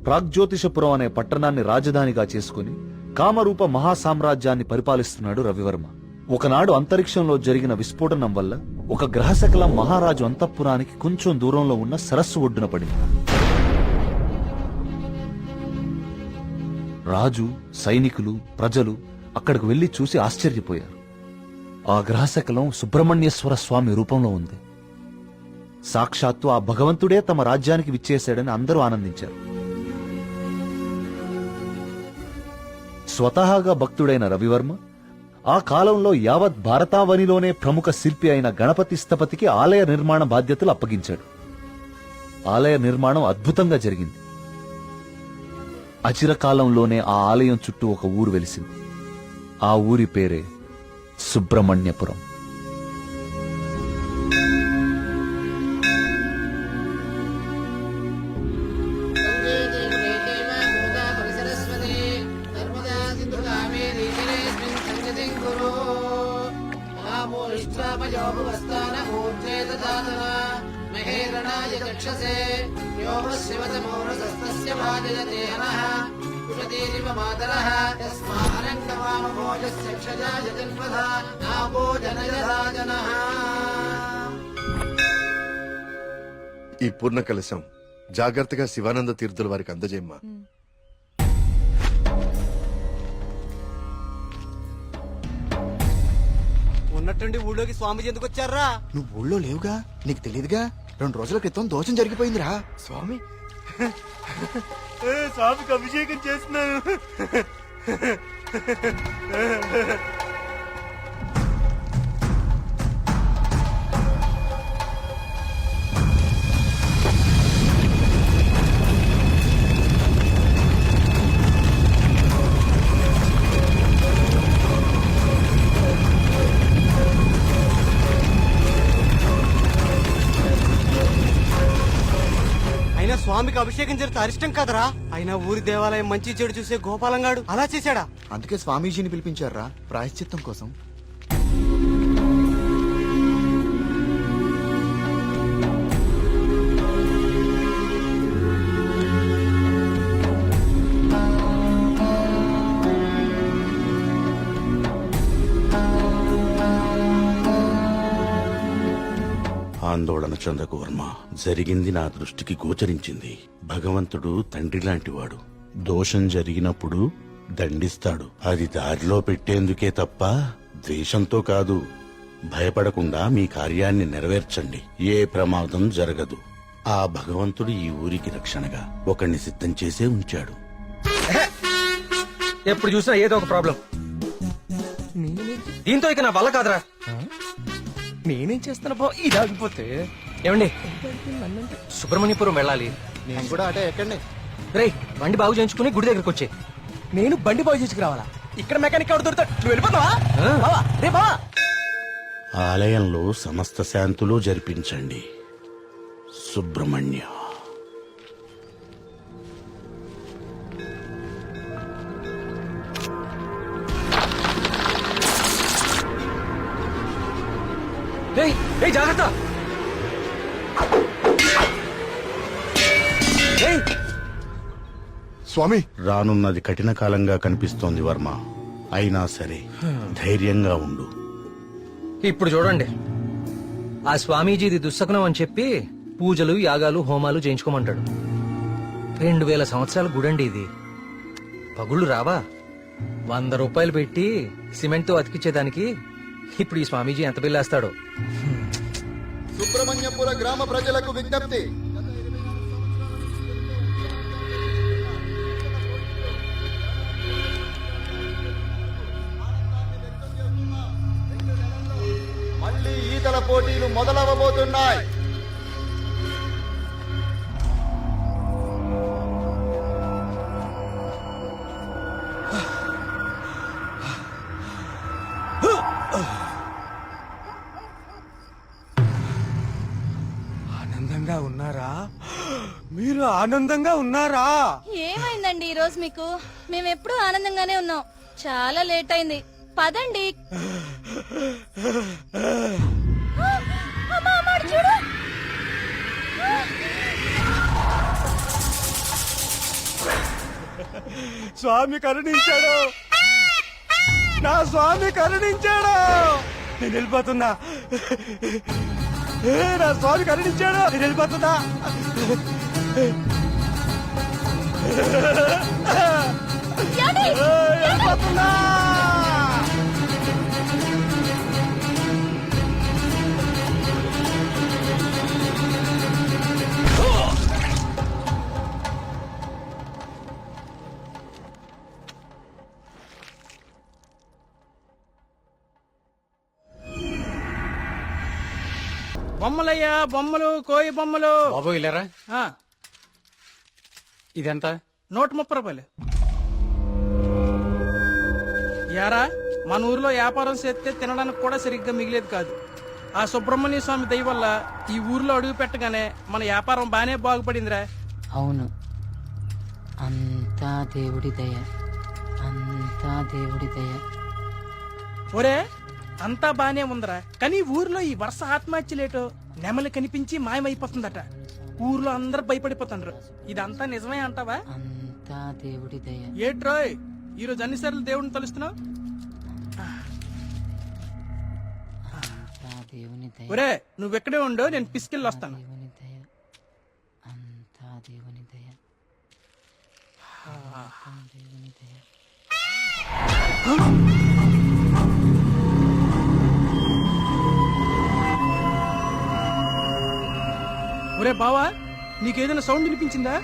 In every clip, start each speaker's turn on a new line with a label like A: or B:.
A: ప్రాగ్జ్యోతిషపురం అనే పట్టణాన్ని రాజధానిగా చేసుకుని కామరూప మహాసామ్రాజ్యాన్ని పరిపాలిస్తున్నాడు రవివర్మ. ఒకనాడు అంతరిక్షంలో జరిగిన విస్ఫోటనం వల్ల ఒక గ్రహశకలం మహారాజు అంతఃపురానికి కొంచెం దూరంలో ఉన్న సరస్సు ఒడ్డున పడింది. రాజు, సైనికులు, ప్రజలు అక్కడికి వెళ్లి చూసి ఆశ్చర్యపోయారు. ఆ గ్రహశకలం సుబ్రహ్మణ్యేశ్వర స్వామి రూపంలో ఉంది. సాక్షాత్తు ఆ భగవంతుడే తమ రాజ్యానికి విచ్చేశాడని అందరూ ఆనందించారు. స్వతహాగా భక్తుడైన రవివర్మ ఆ కాలంలో యావత్ భారతావనిలోనే ప్రముఖ శిల్పి అయిన గణపతి స్థపతికి ఆలయ నిర్మాణ బాధ్యతలు అప్పగించాడు. ఆలయ నిర్మాణం అద్భుతంగా జరిగింది. అచిరకాలంలోనే ఆ ఆలయం చుట్టూ ఒక ఊరు వెలిసింది. ఆ ఊరి పేరే సుబ్రహ్మణ్యపురం.
B: ఈ పూర్ణ కలశం జాగ్రత్తగా శివానంద తీర్థుల వారికి అందజేయమ్మా.
C: ఉన్నట్టుండి ఊళ్ళోకి స్వామీజీ ఎందుకు వచ్చారా?
D: నువ్వు ఊళ్ళో లేవుగా, నీకు తెలియదుగా. 2 రోజుల క్రితం దోషం జరిగిపోయిందిరా.
C: స్వామి స్వామికి అభిషేకం చేస్తున్నాను. స్వామికి అభిషేకం జరిగితే అరిష్టం కదరా. అయినా ఊరి దేవాలయం మంచి చెడు చూసే గోపాలంగాడు అలా చేశాడా?
D: అందుకే స్వామీజీని పిలిపించారా ప్రాయశ్చిత్తం కోసం.
E: ఆందోళన చెందకు వర్మ. జరిగింది నా దృష్టికి గోచరించింది. భగవంతుడు తండ్రి లాంటివాడు. దోషం జరిగినప్పుడు దండిస్తాడు. అది దారిలో పెట్టేందుకే తప్ప ద్వేషంతో కాదు. భయపడకుండా మీ కార్యాన్ని నెరవేర్చండి. ఏ ప్రమాదం జరగదు. ఆ భగవంతుడు ఈ ఊరికి రక్షణగా ఒకణ్ణి సిద్ధం చేసే ఉంచాడు.
F: ఎప్పుడు చూసినా ఏదో ఒక ప్రాబ్లం. దీంతో ఇక నా వల్ల కాదురా.
C: నేనేం చేస్తాను బా, ఇది ఆగిపోతే.
F: ఏమండి, సుబ్రహ్మణ్యపురం వెళ్ళాలి.
D: నేను కూడా అటే ఎక్కండి.
F: రేయ్, బండి బాగు చేయించుకుని గుడి దగ్గరకు వచ్చే.
C: నేను బండి బాగు చేసుకురావాలా? ఇక్కడ మెకానిక్ ఎవరు దొరుకుతాడు? నువ్వు వెళ్ళిపోతావా? బావా, రే బావా.
E: ఆలయంలో సమస్త శాంతులు జరిపించండి. సుబ్రహ్మణ్య.
F: జాగ్రత్త.
B: స్వామి,
E: రానున్నది కఠిన కాలంగా కనిపిస్తోంది వర్మ. అయినా సరే ధైర్యంగా ఉండు.
F: ఇప్పుడు చూడండి, ఆ స్వామీజీది దుస్సకనం అని చెప్పి పూజలు, యాగాలు, హోమాలు చేయించుకోమంటాడు. 2000 సంవత్సరాల గుడండి ఇది. పగుళ్ళు రావా? 100 రూపాయలు పెట్టి సిమెంట్ తో అతికిచ్చేదానికి ఇప్పుడు ఈ స్వామీజీ ఎంత బిల్లేస్తాడో.
D: సుబ్రహ్మణ్యపుర గ్రామ ప్రజలకు విజ్ఞప్తి. మళ్ళీ ఈతల పోటీలు మొదలవబోతున్నాయి.
C: ఆనందంగా ఉన్నారా? మీరు ఆనందంగా ఉన్నారా?
G: ఏమైందండి ఈ రోజు మీకు? మేమెప్పుడు ఆనందంగానే ఉన్నాం. చాలా లేట్ అయింది, పదండి. అమ్మా, అమ్మా, చూడు.
C: స్వామి కరుణించాడు, నా స్వామి కరుణించాడు. నేను వెళ్ళిపోతున్నా. నా స్వామి కరుణించాడు, నేను వెళ్ళిపోతున్నా. వెళ్ళిపోతున్నా.
H: బొమ్మలయ్యా బొమ్మలు, కోయి బొమ్మలు.
I: బాబు ఇల్లరా
H: ఆ,
I: ఇదెంత?
H: 130 రూపాయలు. యారా, మన ఊర్లో వ్యాపారం చేస్తే తినడానికి కూడా సరిగ్గా మిగిలేదు కాదు. ఆ సుబ్రహ్మణ్య స్వామి దయ వల్ల ఈ ఊర్లో అడుగు పెట్టగానే మన వ్యాపారం బానే బాగుపడిందిరా.
J: అవును, అంతా దేవుడి దయ, అంతా దేవుడి దయ.
H: ఒరే, అంతా బానే ఉందిరా, కానీ ఊర్లో ఈ వరుస ఆత్మహత్యలేటో నెమలి కనిపించి మాయమైపోతుందట. ఊర్లో అందరు భయపడిపోతుండ్రు. ఇదంతా నిజమే అంటావా?
J: అంతా దేవుడి దయ.
H: ఏట్రోయ్, ఈరోజు అన్నిసార్లు దేవుడిని తలుస్తున్నావు?
J: అంతా దేవుని దయ,
H: ఒరే, నువ్వెక్కడే ఉండో, నేను పిసికెళ్ళి వస్తాను.
J: దేవుని దయ, అంతా దేవుని దయ, అంతా దేవుని దయ.
H: ఒరే బావా, నీకేదైనా సౌండ్ వినిపించిందా?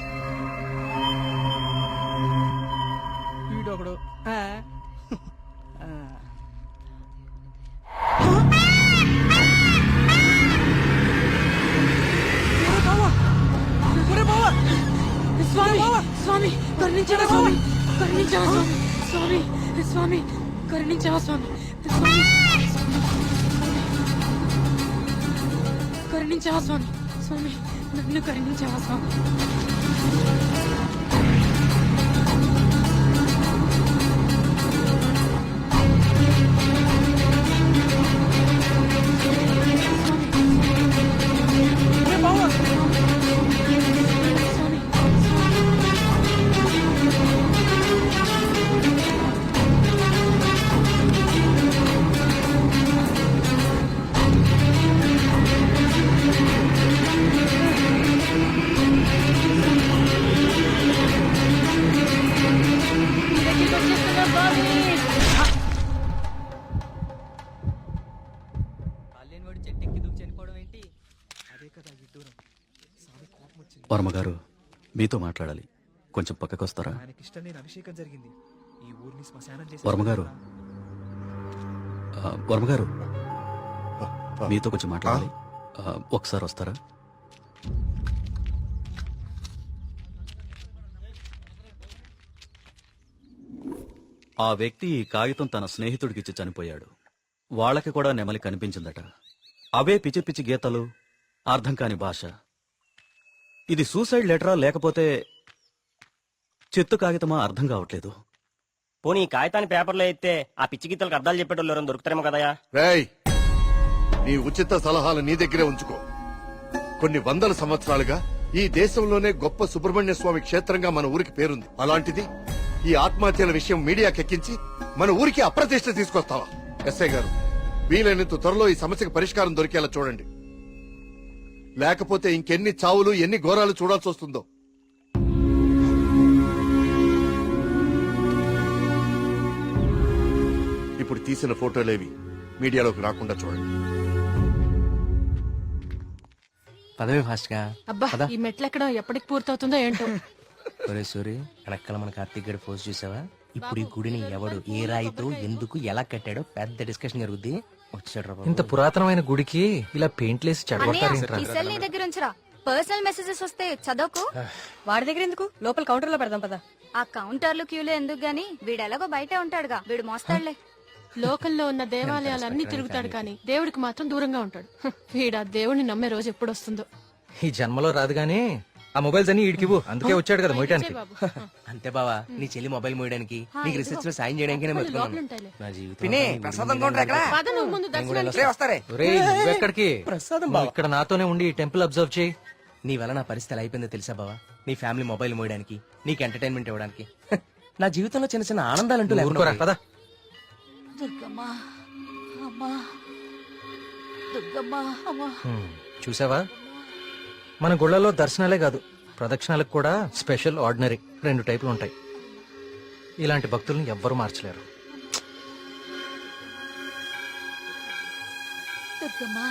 H: వీడొకడు. ఆ. ఆ. ఒరే బావా,
J: స్వామి, స్వామి కరుణించవా స్వామి, కరుణించవా స్వామి, స్వామి, స్వామి కరుణించవా స్వామి, స్వామి, కరుణించవా స్వామి, స్వామి నన్ను కరుణించవా స్వామి.
H: ఒరే బావా,
K: వర్మగారు, మీతో మాట్లాడాలి. కొంచెం పక్కకొస్తారా? వర్మగారు, వర్మగారు, మీతో కొంచెం మాట్లాడాలి. ఒకసారి వస్తారా? ఆ వ్యక్తి ఈ కాగితం తన స్నేహితుడికిచ్చి చనిపోయాడు. వాళ్ళకి కూడా నెమలి కనిపించిందట. అవే పిచ్చి పిచ్చి గీతలు, అర్థం కాని భాష. ఇది సూసైడ్ లెటరా లేకపోతే చెత్త కాగితమా అర్థం కావట్లేదు.
L: పోనీ ఈ కాగితాన్ని పేపర్లో ఎత్తే ఆ పిచ్చి గీతలకు అర్థాలు చెప్పేటోళ్ళు ఎవరైనా దొరుకుతారేమో కదయా.
B: రేయ్, నీ ఉచిత సలహాలు నీ దగ్గరే ఉంచుకో. కొన్ని వందల సంవత్సరాలుగా ఈ దేశంలోనే గొప్ప సుబ్రహ్మణ్య స్వామి క్షేత్రంగా మన ఊరికి పేరుంది. అలాంటిది ఈ ఆత్మహత్యల విషయం మీడియాకెక్కించి మన ఊరికి అప్రతిష్ట తీసుకొస్తావా? ఎస్ఐ గారు, వీలైనంత త్వరలో ఈ సమస్యకు పరిష్కారం దొరికేలా చూడండి. లేకపోతే ఇంకెన్ని చావులు, ఎన్ని ఘోరాలు చూడాల్సి వస్తుందో. ఇప్పుడు తీసిన ఫోటోలేవి మీడియాలోకి రాకుండా చూడండి.
L: పదవి ఫాస్ట్ గా.
J: అబ్బా, ఈ మెట్లు ఎక్కడం ఎప్పటికి పూర్తవుతుందో ఏంటో.
L: ఒరే సూరి, వెనకాల మన కార్తీక్ గడి పోస్ట్ చూసావా? ఇప్పుడు ఈ గుడిని ఎవడు, ఏ రాయితో, ఎందుకు, ఎలా కట్టాడో పెద్ద డిస్కషన్ జరుగుద్ది. వచ్చాడు
F: ఇంత పురాతనమైన గుడికి ఇలా పెయింట్లేసి చెడగొట్టారేంట్రా?
G: ఈ సెల్ నీ దగ్గర ఉంచరా. పర్సనల్ మెసేజెస్ వస్తే చదవకు.
J: వాడి దగ్గర ఎందుకు, లోపల కౌంటర్ లో పెడదాం పదా.
G: ఆ కౌంటర్లు క్యూలు ఎందుకు గాని, వీడెలాగో బయటే ఉంటాడుగా, వీడు మోస్తాడులే.
J: లోకల్లో ఉన్న దేవాలయాలన్నీ తిరుగుతాడు కానీ దేవుడికి మాత్రం దూరంగా ఉంటాడు. వీడు ఆ దేవుడిని నమ్మే రోజు ఎప్పుడు వస్తుందో.
F: ఈ జన్మలో రాదు గానీ ఆ మొబైల్స్ అన్ని ఈడికివ్వు. అందుకే వచ్చాడు కదా మోయటానికి.
L: అంతే బావా, నీ చెల్లి మొబైల్ మోయడానికి, నీకు రీసెర్చ్ లో సాయం చేయడానికి నా జీవితం.
F: ఒరేయ్, నువ్వెక్కడికి? నువ్వు ఇక్కడ నాతోనే ఉండి ఈ టెంపుల్ అబ్జర్వ్ చేయి.
L: నీ వల్ల నా పరిస్థితి ఎలా అయిపోయిందో తెలుసా బావా? నీ ఫ్యామిలీ మొబైల్ మోయడానికి నీకు ఎంటర్టైన్మెంట్ ఇవ్వడానికి హ, నా జీవితంలో చిన్న చిన్న ఆనందాలంటూ
F: ఊరుకోరా
L: లేకుండా
F: పదా
G: దుర్గమ్మా అమ్మా దుర్గమ్మా అమ్మా
F: చూసావా మన గుళ్ళలో దర్శనాలే కాదు ప్రదక్షిణాలకు కూడా స్పెషల్ ఆర్డినరీ 2 టైపులు ఉంటాయి. ఇలాంటి భక్తుల్ని ఎవ్వరూ మార్చలేరు.
G: దుర్గమ్మా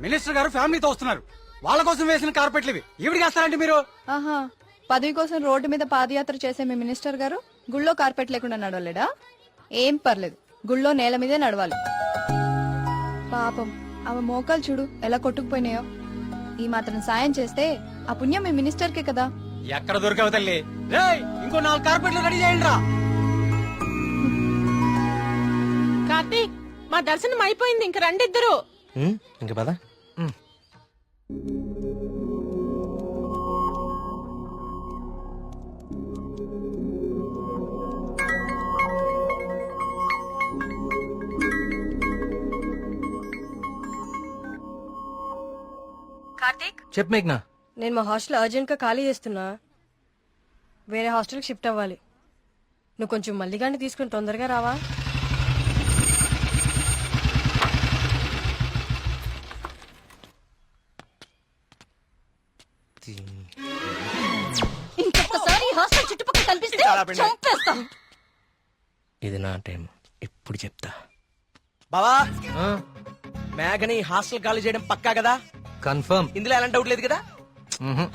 C: మినిస్టర్ గారు ఫ్యామిలీతో వస్తున్నారు. వాళ్ళ కోసం వేసిన కార్పెట్లు ఇవి. ఈవిడికి వేస్తారంటే మీరు
I: ఆహా పదవి కోసం రోడ్డు మీద పాదయాత్ర చేసే మీ మినిస్టర్ గారు గుళ్ళో కార్పెట్ లేకుండా నడవలేడా? ఏం పర్లేదు, గుళ్ళో నేల మీదే నడవాలి. పాపం ఆమె మోకాలు చూడు ఎలా కొట్టుకుపోయినాయో. ఈ మాత్రం సాయం చేస్తే ఆ పుణ్యం మీ మినిస్టర్ కే కదా.
C: ఎక్కడ దొరికావు తల్లి? రేయ్, ఇంకో 4 కార్పెట్లు రెడీ చేయండి రా.
J: కార్తీక్ మా దర్శనం అయిపోయింది, ఇంక రండి ఇద్దరు.
L: ఇంకా పదా
G: కార్తీక్,
F: చెప్పు మేఘ్నా.
G: నేను మా హాస్టల్ అర్జెంట్ గా ఖాళీ చేస్తున్నా. వేరే హాస్టల్కి షిఫ్ట్ అవ్వాలి. నువ్వు కొంచెం మల్లిగాన్ని తీసుకుని తొందరగా రావా? ఇంకొకసారి ఈ హాస్టల్ చుట్టుపక్కల కనిపిస్తే చంపేస్తాం.
L: ఇది నా టైం, ఇప్పుడు చెప్తా. బావా
F: ఆ,
L: మేఘని హాస్టల్ ఖాళీ చేయడం పక్కా కదా?
F: కన్ఫర్మ్.
L: ఇందులో ఎలాంటి డౌట్ లేదు కదా?
F: మ్హూ.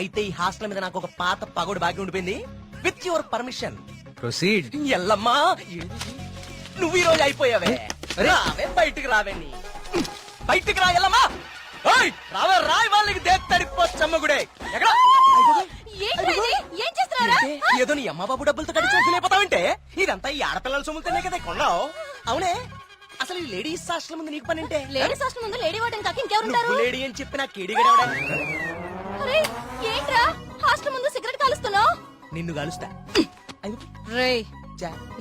L: అయితే ఈ హాస్టల్ మీద నాకు ఒక పాత పగోడు బాకీ ఉండిపోయింది. With your permission
F: proceed.
L: ఎల్లమ్మా, నువ్వు ఈ రోజు అయిపోయావే. రావే, బయటికి రావే. బయటికి రా ఎల్లమ్మా. ఓయ్, రావే, రాయ్ వాళ్ళకి దేత్తడిపోచ్చమ్మగుడే. ఎక్కడ
G: ఏంట్రా ఇది? ఏం చేస్తున్నారా?
L: ఏదో నీ అమ్మ బాబు డబ్బులతో కట్టి చూపులేకపోతావంటే ఇదంతా ఈ ఆడపిల్లల సొమ్ముతోనే కదా కొన్నావు. అవునే, అసలు ఈ లేడీస్ హాస్టల్ ముందు నీకు పని అంటే?
G: లేడీస్ హాస్టల్ ముందు లేడీ వార్డెన్ కాక ఇంకెవరుంటారు?
L: నువ్వు లేడీ అని చెప్పి నా కేడిగడవడా?
G: అరే, ఏంట్రా హాస్టల్ ముందు సిగరెట్ కాలుస్తున్నావు?
L: నిన్ను కలుస్తా.
G: రేయ్,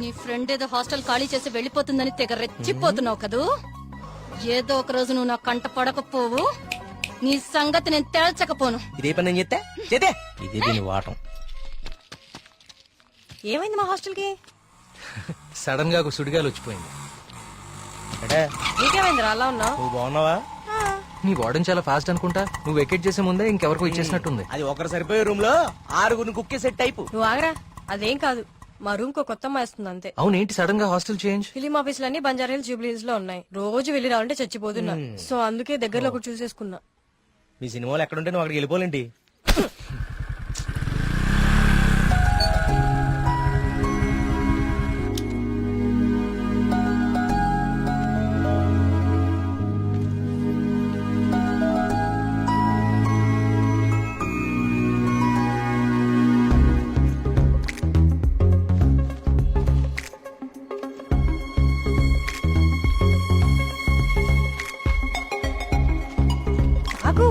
G: నీ ఫ్రెండ్ ఏదో హాస్టల్ ఖాళీ చేసి వెళ్ళిపోతుందని తెగ రెచ్చిపోతున్నావు కదూ. ఏదో ఒక రోజు నువ్వు నా కంట పడకపోవు, నీ సంగతి నేను తేల్చకపోను.
L: ఇదే పని నేను చెప్తే చేతే ఇదే దీని వాటం.
G: ఏమైంది మా హాస్టల్ కి?
F: సడన్ గా ఒక సుడిగాలు వచ్చిపోయింది.
G: నీకేమైందిరా అలా ఉన్నావు?
L: నువ్వు బాగున్నావా?
F: నీ వార్డెన్ చాలా ఫాస్ట్ అనుకుంటా. నువ్వు వెకేట్ చేసే ముందే ఇంకెవరికో ఇచ్చేసినట్టుంది.
L: అది ఒకరు సరిపోయే రూమ్ లో 6 కుక్కే సెట్ టైపు.
G: నువ్వు ఆగరా, అదేం కాదు. మా రూమ్ కో కొత్త అమ్మాయి వస్తుంది అంతే.
F: అవునేంటి సడన్ గా హాస్టల్ చేంజ్?
G: ఫిలిం ఆఫీసులన్నీ బంజారా హిల్స్, జూబ్లీ హిల్స్ లో ఉన్నాయి. రోజు వెళ్ళి రావాలంటే చచ్చిపోతున్నా. సో అందుకే దగ్గరలో ఒకటి చూసేసుకున్నా.
L: మీ సినిమాలు ఎక్కడుంటే నువ్వు అక్కడికి వెళ్ళిపోలేంటి?
G: ఆగు.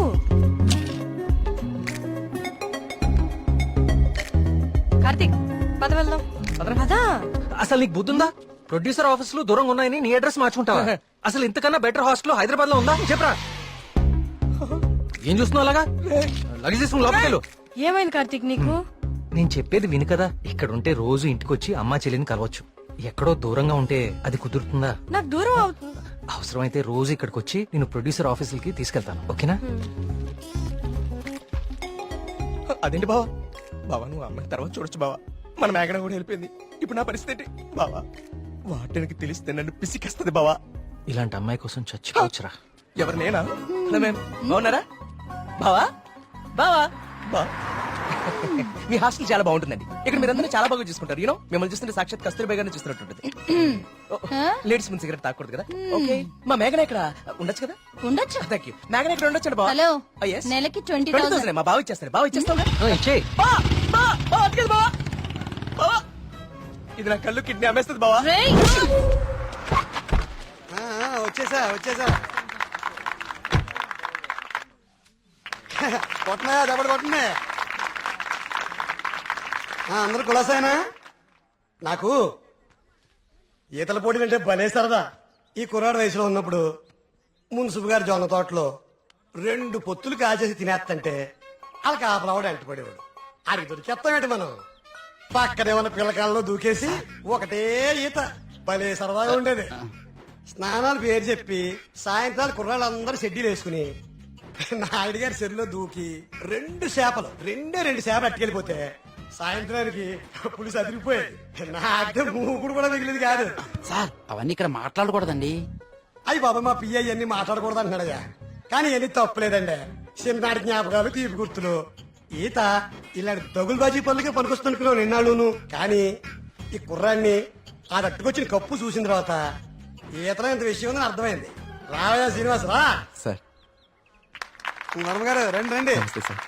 G: కార్తీక్, పద వెళ్దాం. పదా.
F: అసలు నీకు బుద్ధుందా? ప్రొడ్యూసర్ ఆఫీసులు దూరంగా ఉన్నాయని నీ అడ్రస్ మార్చుకుంటావా? అసలు ఇంతకన్నా బెటర్ హాస్టల్ హైదరాబాద్ లో ఉందా చెప్పరా? ఏం చూస్తున్నావు అలాగా? లగేజ్ తీసుకుని లోపలికి వెళ్ళు.
G: ఏమైంది కార్తీక్ నీకు?
F: నేను చెప్పేది విను కదా. ఇక్కడ ఉంటే రోజు ఇంటికి వచ్చి అమ్మా చెల్లిని కలవచ్చు. ఎక్కడో దూరంగా ఉంటే అది కుదురుతుందా?
G: నాకు దూరం అవుతుంది.
F: అవసరమైతే రోజు ఇక్కడికి వచ్చి నేను ప్రొడ్యూసర్ ఆఫీసులకి తీసుకెళ్తాను. ఓకేనా?
L: అదేంటి బావా? బావా, నువ్వు అమ్మాయి తర్వాత చూడొచ్చు బావా. మన మేఘన కూడా వెళ్ళిపోయింది. ఇప్పుడు నా పరిస్థితి ఏంటి బావా? వాటికి తెలిస్తే నన్ను పిసికేస్తుంది బావా.
F: ఇలాంటి అమ్మాయి కోసం చచ్చిపోవచ్చురా.
L: ఎవరు నేనా? హలో మ్యామ్, బాగున్నారా? బావా బావా బా మీ హాస్టల్ చాలా బాగుంటుందండి. ఇక్కడ మీరందరూ చాలా బాగా చూసుకుంటారు. యూనో, మిమ్మల్ని చూస్తుంటే సాక్షాత్ కస్తూరిబా గారిని చూస్తున్నట్టుంటది. లేడీస్ ముందు సిగరెట్ తాకూడదు కదా. ఓకే, మా మేఘన ఇక్కడ ఉండొచ్చు కదా?
G: ఉండొచ్చు.
L: Thank you. మేఘన ఇక్కడ ఉండొచ్చు బావా.
G: Hello,
L: Oh, yes.
G: నెలకి
L: 20,000
G: 20,000.
L: మా బావ ఇచ్చేస్తాను. బావ ఇచ్చేస్తావు కదా?
F: ఇచ్చేయ్.
L: బా బా బా అది కదా బావా. బావా ఇది నా కళ్ళు కిడ్నీ అమ్మేస్తుంది బావా.
G: రేయ్
C: వచ్చేసా కొట్టనా దెబ్బలు కొట్టనే అందరూ కులాసాయనా? నాకు ఈతల పోటీలు అంటే భలే సరదా. ఈ కుర్రాడు వయసులో ఉన్నప్పుడు మున్సిపు గారి జొన్న తోటలో 2 పొత్తులు కాచేసి తినేస్తంటే వాళ్ళకి ఆపలవాడు అంటుపడేవాడు. అడిగి దొరికేస్తామేంటి మనం? పక్కనే ఉన్న పిల్లకాలలో దూకేసి ఒకటే ఈత భలే సరదాగా ఉండేది. స్నానాలు పేరు చెప్పి సాయంత్రాలు కుర్రాళ్ళందరూ షెడ్యూల్ వేసుకుని నాయుడు గారి చెరువులో దూకి 2 చేపలు అట్టుకెళ్ళిపోతే సాయంత్రానికి పులిసి అదిరిపోయేది. నాకే మూకుడు కూడా మిగిలింది కాదు.
L: సార్ అవన్నీ ఇక్కడ మాట్లాడకూడదండి.
C: అయ్యి బాబా మా పియ్య ఇవన్నీ మాట్లాడకూడదు అంటున్నాడయ్యా. కానీ ఇవన్నీ తప్పులేదండి. చిన్ననాటి జ్ఞాపకాలు, తీపి గుర్తులు. ఈత ఇలాంటి దగులుబాజీ పనులకే పనికొస్తున్నాను నిన్నాళ్ళును. కానీ ఈ కుర్రాన్ని ఆ తట్టుకొచ్చిన కప్పు చూసిన తర్వాత ఈతలో ఇంత విషయం ఉందని అర్థమైంది. రావయ్యా శ్రీనివాస్ రా.
D: సార్
C: వర్మ గారు రండి.
D: సార్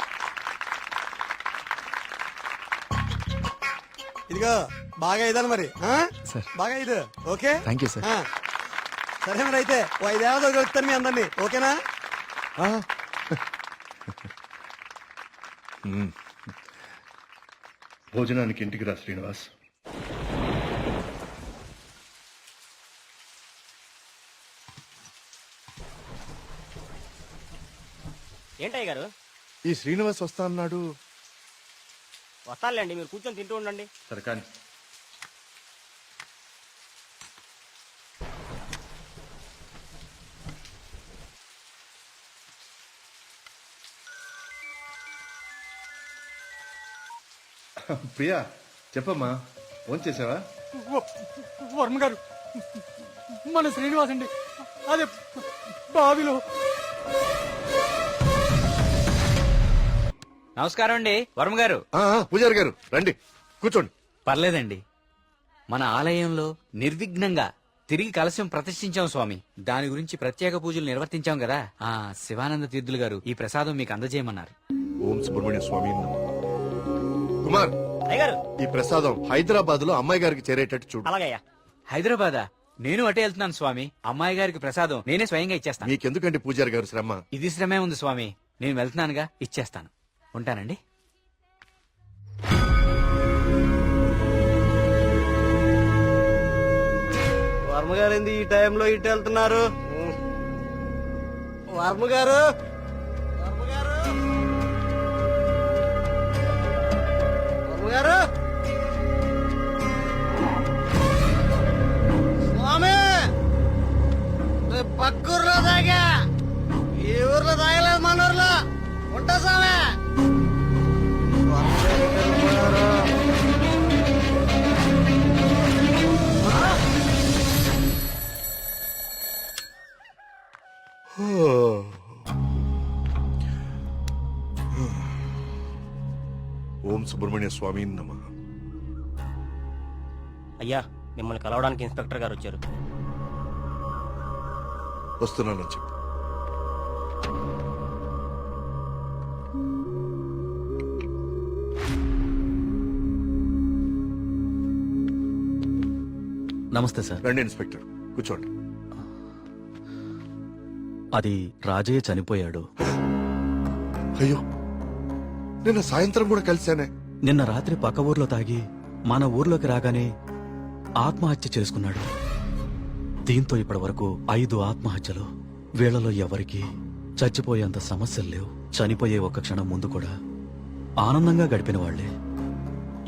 C: ఇదిగో బాగా ఇదాలి మరి.
D: సార్.
C: బాగా ఇది ఓకే.
D: Thank you sir.
C: సరే మరి అయితే 5 ఏళ్ళ దొరుకుతాను మీ అందరినీ. ఓకేనా?
B: భోజనానికి ఇంటికి రా శ్రీనివాస్.
C: ఏంటయ్య గారు
B: ఈ శ్రీనివాస్ వస్తా అన్నాడు.
C: వస్తానులేండి, మీరు కూర్చొని తింటూ ఉండండి.
B: సరే కానీ ప్రియా చెప్పమ్మా, ఫోన్ చేసావా?
C: వర్మ గారు మన శ్రీనివాస్ అండి, అదే బావిలో.
L: నమస్కారం అండి వర్మ గారు.
B: పూజారి గారు రండి, కూర్చోండి.
L: పర్లేదండి, మన ఆలయంలో నిర్విఘ్నంగా తిరిగి కలశం ప్రతిష్ఠించాం స్వామి. దాని గురించి ప్రత్యేక పూజలు నిర్వర్తించాం కదా. శివానంద తీర్థులు గారు ఈ ప్రసాదం మీకు అందజేయమన్నారు.
B: ఓం సుబ్రహ్మణ్య స్వామి నమః. కుమార్, ఈ ప్రసాదం హైదరాబాద్ లో అమ్మాయి గారికి చేరేటట్టు చూడు.
C: అలాగయ్యా.
L: హైదరాబాదా? నేను అటే వెళ్తున్నాను స్వామి. అమ్మాయి గారికి ప్రసాదం నేనే స్వయంగా ఇచ్చేస్తాను.
B: మీకెందుకండి పూజారి గారు శ్రమ?
L: ఇది శ్రమే ఉంది స్వామి. నేను వెళ్తున్నానుగా, ఇచ్చేస్తాను. ఉంటానండి.
C: వర్మ గారు ఏంది ఈ టైంలో ఇటు వెళ్తున్నారు? వర్మ గారు స్వామి, పక్కూర్లో తాగా, ఈ ఊర్లో తాగలేదు, మన ఊర్లో ఉంటా స్వామి.
B: ఓం సుబ్రహ్మణ్య స్వామి నమః.
C: అయ్యా, మిమ్మల్ని కలవడానికి ఇన్స్పెక్టర్ గారు వచ్చారు.
B: వస్తున్నానని చెప్పు.
K: నమస్తే సార్.
B: రండి ఇన్స్పెక్టర్, కూర్చోండి.
K: అది రాజయ్య చనిపోయాడు.
B: అయ్యో, నిన్న సాయంత్రం కూడా కలిశానే.
K: నిన్న రాత్రి పక్క ఊర్లో తాగి మన ఊర్లోకి రాగానే ఆత్మహత్య చేసుకున్నాడు. దీంతో ఇప్పటి వరకు 5 ఆత్మహత్యలు. వీళ్లలో ఎవరికి చచ్చిపోయేంత సమస్యలు లేవు. చనిపోయే ఒక్క క్షణం ముందు కూడా ఆనందంగా గడిపిన వాళ్లే.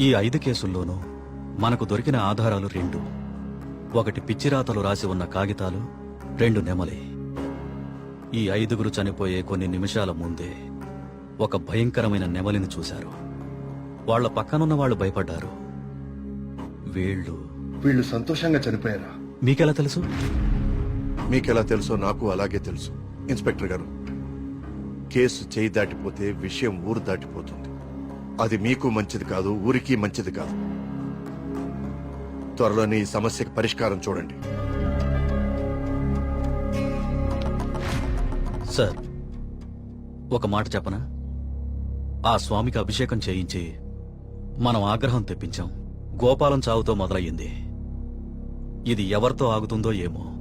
K: ఈ 5 కేసుల్లోనూ మనకు దొరికిన ఆధారాలు 2. ఒకటి పిచ్చిరాతలు రాసి ఉన్న కాగితాలు, 2 నెమలి. ఈ 5గురు చనిపోయే కొన్ని నిమిషాల ముందే ఒక భయంకరమైన నెమలిని చూశారు. వాళ్ల పక్కనున్న వాళ్ళు భయపడ్డారు.
B: వీళ్ళు సంతోషంగా చనిపోయారా?
K: మీకెలా తెలుసు?
B: మీకెలా తెలుసో నాకు అలాగే తెలుసు. ఇన్స్పెక్టర్ గారు, కేసు చేయి దాటిపోతే విషయం ఊరు దాటిపోతుంది. అది మీకు మంచిది కాదు, ఊరికి మంచిది కాదు. త్వరలోనే ఈ సమస్యకి పరిష్కారం చూడండి.
K: సార్, ఒక మాట చెప్పనా? ఆ స్వామికి అభిషేకం చేయించి మనం ఆగ్రహం తెప్పించాం. గోపాలం చావుతో మొదలయ్యింది. ఇది ఎవరితో ఆగుతుందో ఏమో.